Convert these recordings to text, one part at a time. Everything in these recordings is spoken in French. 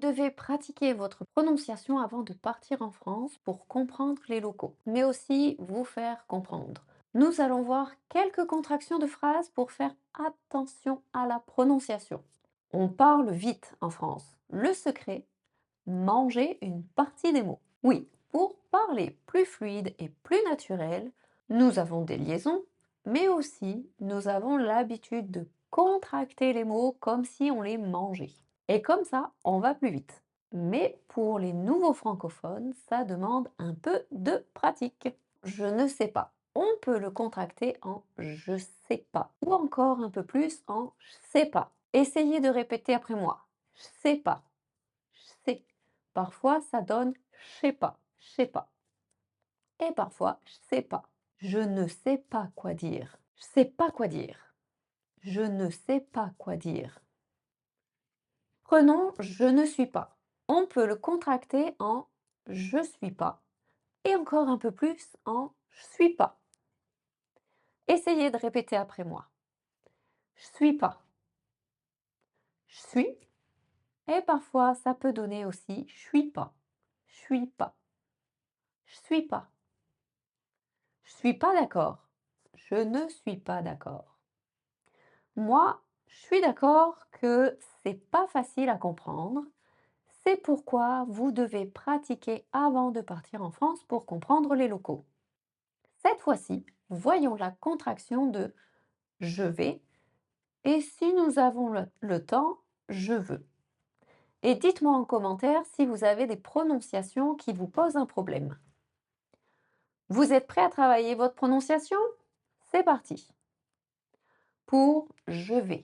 devez pratiquer votre prononciation avant de partir en France pour comprendre les locaux, mais aussi vous faire comprendre. Nous allons voir quelques contractions de phrases pour faire attention à la prononciation. On parle vite en France. Le secret, manger une partie des mots. Oui, pour parler plus fluide et plus naturel, nous avons des liaisons, mais aussi nous avons l'habitude de contracter les mots comme si on les mangeait. Et comme ça, on va plus vite. Mais pour les nouveaux francophones, ça demande un peu de pratique. Je ne sais pas. On peut le contracter en je sais pas ou encore un peu plus en je sais pas. Essayez de répéter après moi. Je sais pas. Je sais. Parfois, ça donne je sais pas. Je sais pas. Et parfois, je sais pas. Je ne sais pas quoi dire. Je sais pas quoi dire. Je ne sais pas quoi dire. Prenons je ne suis pas. On peut le contracter en je suis pas et encore un peu plus en je suis pas. Essayez de répéter après moi. Je suis pas. Je suis. Et parfois, ça peut donner aussi je suis pas. Je suis pas. Je suis pas. Je suis pas d'accord. Je ne suis pas d'accord. Moi, je suis d'accord que c'est pas facile à comprendre. C'est pourquoi vous devez pratiquer avant de partir en France pour comprendre les locaux. Cette fois-ci, voyons la contraction de je vais et si nous avons le temps, je veux. Et dites-moi en commentaire si vous avez des prononciations qui vous posent un problème. Vous êtes prêt à travailler votre prononciation? C'est parti. Pour je vais,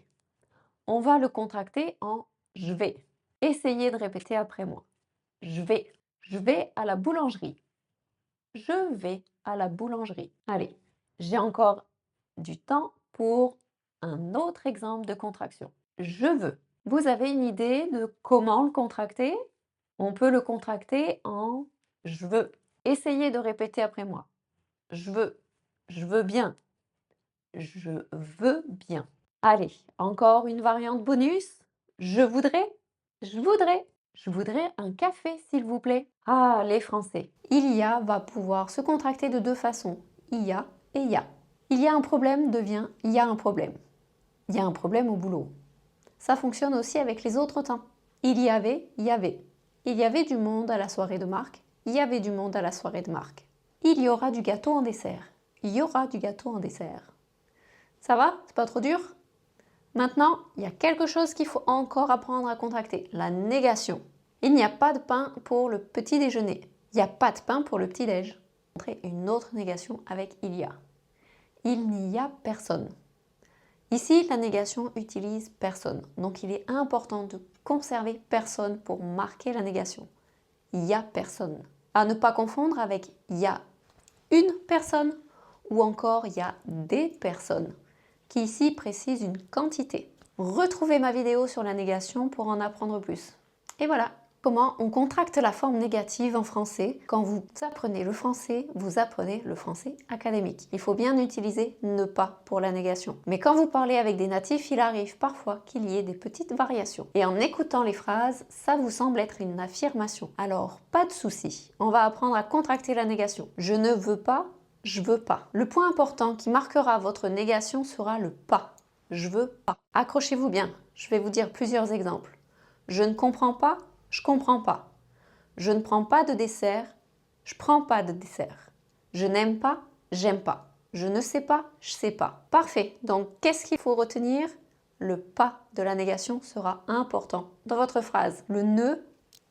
on va le contracter en je vais. Essayez de répéter après moi. Je vais. Je vais à la boulangerie. Je vais à la boulangerie. Allez, j'ai encore du temps pour un autre exemple de contraction. Je veux. Vous avez une idée de comment le contracter? On peut le contracter en je veux. Essayez de répéter après moi. Je veux. Je veux bien. Je veux bien. Allez, encore une variante bonus. Je voudrais. Je voudrais. Je voudrais un café, s'il vous plaît. Ah, les Français. Il y a va pouvoir se contracter de deux façons. Il y a et il y a. Il y a un problème devient il y a un problème. Il y a un problème au boulot. Ça fonctionne aussi avec les autres temps. Il y avait, il y avait. Il y avait du monde à la soirée de Marc. Il y avait du monde à la soirée de Marc. Il y aura du gâteau en dessert. Il y aura du gâteau en dessert. Ça va? C'est pas trop dur? Maintenant, il y a quelque chose qu'il faut encore apprendre à contracter, la négation. Il n'y a pas de pain pour le petit déjeuner. Il n'y a pas de pain pour le petit déj. Montrer une autre négation avec il y a. Il n'y a personne. Ici, la négation utilise personne. Donc, il est important de conserver personne pour marquer la négation. Il y a personne. À ne pas confondre avec il y a une personne ou encore il y a des personnes, qui ici précise une quantité. Retrouvez ma vidéo sur la négation pour en apprendre plus. Et voilà comment on contracte la forme négative en français. Quand vous apprenez le français académique. Il faut bien utiliser ne pas pour la négation. Mais quand vous parlez avec des natifs, il arrive parfois qu'il y ait des petites variations. Et en écoutant les phrases, ça vous semble être une affirmation. Alors, pas de souci, on va apprendre à contracter la négation. Je ne veux pas, je veux pas. Le point important qui marquera votre négation sera le pas. Je veux pas. Accrochez-vous bien, je vais vous dire plusieurs exemples. Je ne comprends pas, je comprends pas. Je ne prends pas de dessert, je prends pas de dessert. Je n'aime pas, j'aime pas. Je ne sais pas, je sais pas. Parfait. Donc, qu'est-ce qu'il faut retenir? Le pas de la négation sera important dans votre phrase. Le ne,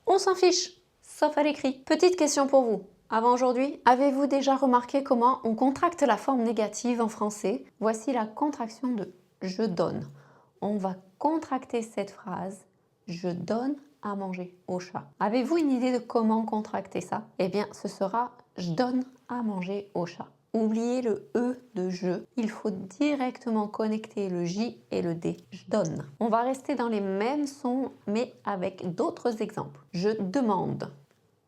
on s'en fiche, sauf à l'écrit. Petite question pour vous. Avant aujourd'hui, avez-vous déjà remarqué comment on contracte la forme négative en français? Voici la contraction de je donne. On va contracter cette phrase. Je donne à manger au chat. Avez-vous une idée de comment contracter ça? Eh bien, ce sera je donne à manger au chat. Oubliez le E de je. Il faut directement connecter le J et le D. Je donne. On va rester dans les mêmes sons, mais avec d'autres exemples. Je demande.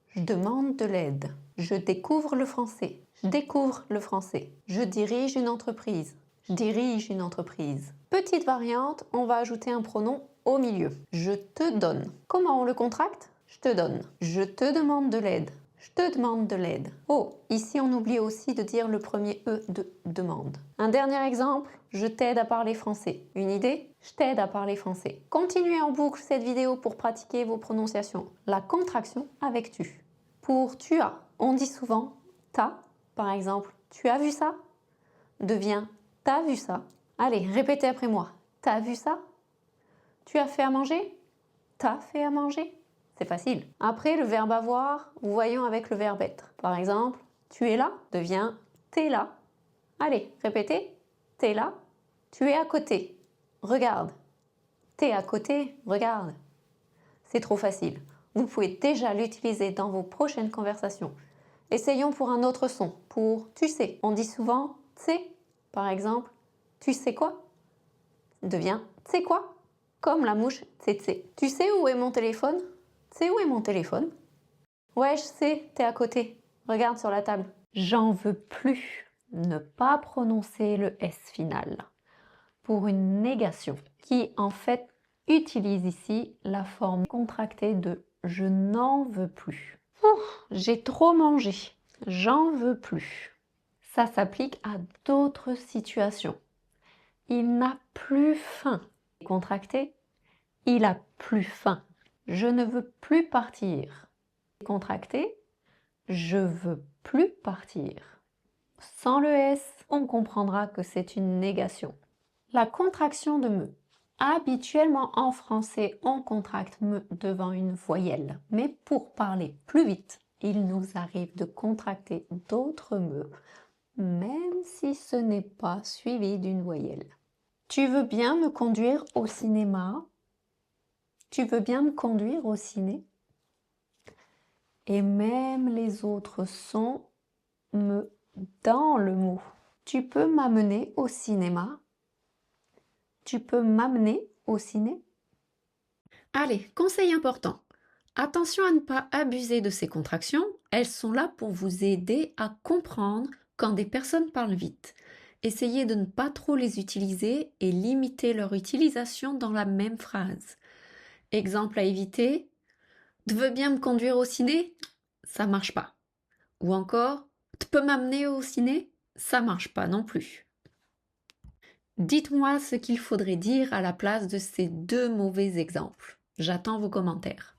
Je demande de l'aide. Je découvre le français. Je découvre le français. Je dirige une entreprise. Je dirige une entreprise. Petite variante, on va ajouter un pronom au milieu. Je te donne. Comment on le contracte? Je te donne. Je te demande de l'aide. Je te demande de l'aide. Oh, ici on oublie aussi de dire le premier E de demande. Un dernier exemple, je t'aide à parler français. Une idée? Je t'aide à parler français. Continuez en boucle cette vidéo pour pratiquer vos prononciations. La contraction avec tu. Pour tu as, on dit souvent t'as. Par exemple, tu as vu ça? Devient t'as vu ça? Allez, répétez après moi. T'as vu ça? Tu as fait à manger? T'as fait à manger? C'est facile. Après, le verbe avoir, voyons avec le verbe être. Par exemple, tu es là devient t'es là. Allez, répétez. T'es là. Tu es à côté. Regarde. T'es à côté. Regarde. C'est trop facile. Vous pouvez déjà l'utiliser dans vos prochaines conversations. Essayons pour un autre son. Pour tu sais. On dit souvent sais. Par exemple, tu sais quoi? Devient tu sais quoi? Comme la mouche tsetse. Tu sais où est mon téléphone? Tu sais où est mon téléphone? Ouais, je sais, t'es à côté. Regarde sur la table. J'en veux plus. Ne pas prononcer le S final pour une négation qui en fait utilise ici la forme contractée de je n'en veux plus. J'ai trop mangé. J'en veux plus. Ça s'applique à d'autres situations. Il n'a plus faim. Contracté, il a plus faim. Je ne veux plus partir. Contracté, je veux plus partir. Sans le S, on comprendra que c'est une négation. La contraction de me. Habituellement en français, on contracte me devant une voyelle. Mais pour parler plus vite, il nous arrive de contracter d'autres me, même si ce n'est pas suivi d'une voyelle. Tu veux bien me conduire au cinéma? Tu veux bien me conduire au ciné? Et même les autres sons me dans le mot. Tu peux m'amener au cinéma? Tu peux m'amener au ciné? Allez, conseil important. Attention à ne pas abuser de ces contractions. Elles sont là pour vous aider à comprendre quand des personnes parlent vite. Essayez de ne pas trop les utiliser et limiter leur utilisation dans la même phrase. Exemple à éviter. Tu veux bien me conduire au ciné? Ça marche pas. Ou encore, tu peux m'amener au ciné? Ça marche pas non plus. Dites-moi ce qu'il faudrait dire à la place de ces deux mauvais exemples. J'attends vos commentaires.